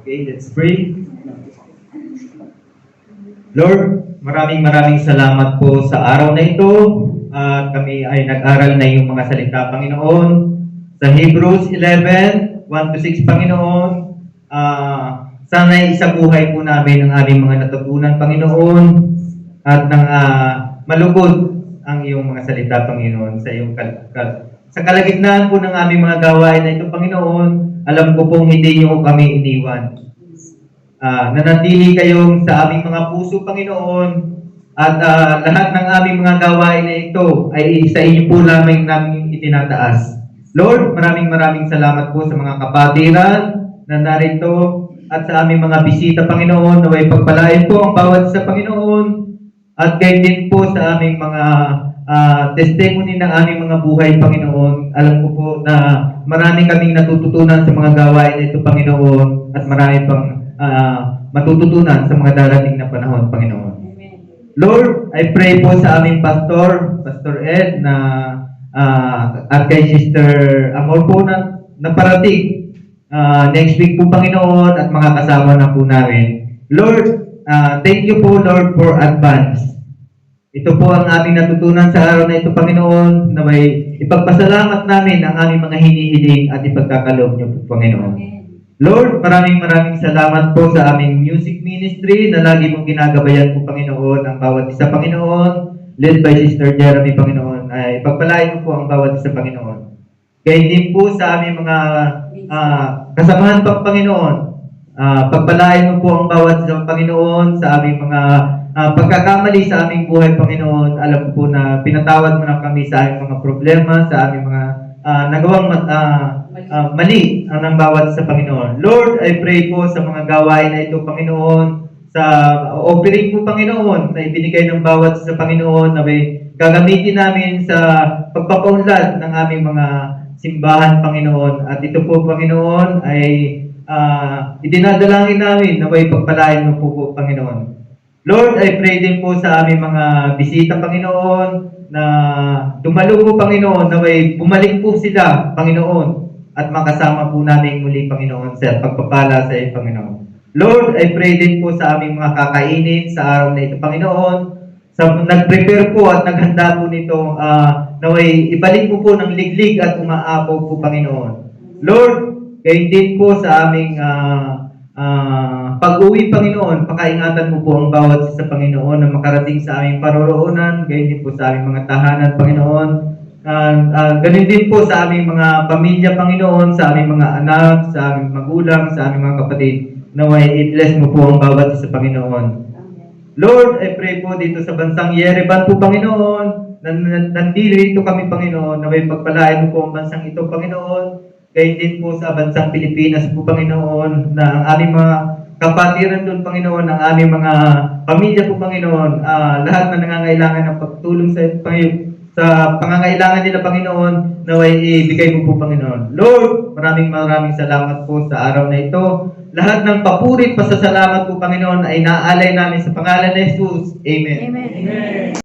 Okay, let's pray. Lord, maraming salamat po sa araw na ito. Kami ay nag-aral na yung mga salita, Panginoon. Sa Hebrews 11, 1-6, Panginoon. Sana'y isabuhay po namin ang aming mga natutunan, Panginoon. At nang malugod ang iyong mga salita, Panginoon, sa iyong sa kalagitnaan po ng aming mga gawain na ito, Panginoon, alam ko pong hindi niyo kami iniwan. Nanatili kayong sa aming mga puso, Panginoon, at lahat ng aming mga gawain na ito ay sa inyo po namin itinataas. Lord, maraming salamat po sa mga kapatiran na narito at sa aming mga bisita, Panginoon, naway pagpalain po ang bawat sa Panginoon at gayon din po sa aming mga testimony ng aming mga buhay, Panginoon. Alam ko po na marami kaming natututunan sa mga gawain na ito, Panginoon, at marami pang matututunan sa mga darating na panahon, Panginoon. Amen. Lord, I pray po sa aming Pastor Ed, na at kay Sister Amor po na parating next week po, Panginoon, at mga kasama na po namin. Lord, thank you po, Lord, for advance. Ito po ang aming natutunan sa araw na ito, Panginoon, na may ipagpasalamat namin ang aming mga hinihiling at ipagkakaloob niyo po, Panginoon. Amen. Lord, maraming salamat po sa aming music ministry na lagi mong ginagabayan po, Panginoon, ang bawat isa, Panginoon, led by Sister Jeremy, Panginoon, ay pagpalain mo po ang bawat isa, Panginoon. Kaya din po sa aming mga kasamahan pa, Panginoon, pagpalain mo po ang bawat isa, Panginoon, sa aming mga pagkakamali sa aming buhay, Panginoon. Alam ko po na pinatawad mo na kami sa aming mga problema, sa aming mga nagawang mali ng bawat sa Panginoon. Lord, I pray po sa mga gawain na ito, Panginoon, sa offering po, Panginoon, na ibinigay ng bawat sa Panginoon, na may gagamitin namin sa pagpapaunlad ng aming mga simbahan, Panginoon. At ito po, Panginoon, ay idinadalangin namin na may pagpalain mo po, Panginoon. Lord, I pray din po sa aming mga bisita, Panginoon, na dumalo po, Panginoon, na may bumalik po sila, Panginoon, at makasama po namin muli, Panginoon, sa pagpapala sa iyo, Panginoon. Lord, I pray din po sa aming mga kakainin sa araw na ito, Panginoon, sa nag-prepare po at naghanda po nito, naway ibalik po ng liglig at umaapaw po, Panginoon. Lord, gayon din po sa aming pag-uwi, Panginoon, pakaingatan mo po ang bawat sa Panginoon na makarating sa aming paroroonan, gayon din po sa aming mga tahanan, Panginoon. Ganun din po sa aming mga pamilya, Panginoon, sa aming mga anak, sa aming magulang, sa aming mga kapatid. Naway i-bless mo po ang bawat sa Panginoon. Lord, I pray po dito sa bansang Yerevan po, Panginoon, nandito kami, Panginoon, naway pagpalain mo po ang bansang ito, Panginoon. Gayon din po sa bansang Pilipinas po, Panginoon, na ang aming mga kapatiran doon, Panginoon, ang aming mga pamilya po, Panginoon, lahat na nangangailangan ng pagtulong sa pangangailangan nila, Panginoon, naway ibigay mo po, Panginoon. Lord, maraming salamat po sa araw na ito. Lahat ng papuri, pasasalamat po, Panginoon, ay naaalay namin sa pangalan ni Jesus. Amen. Amen.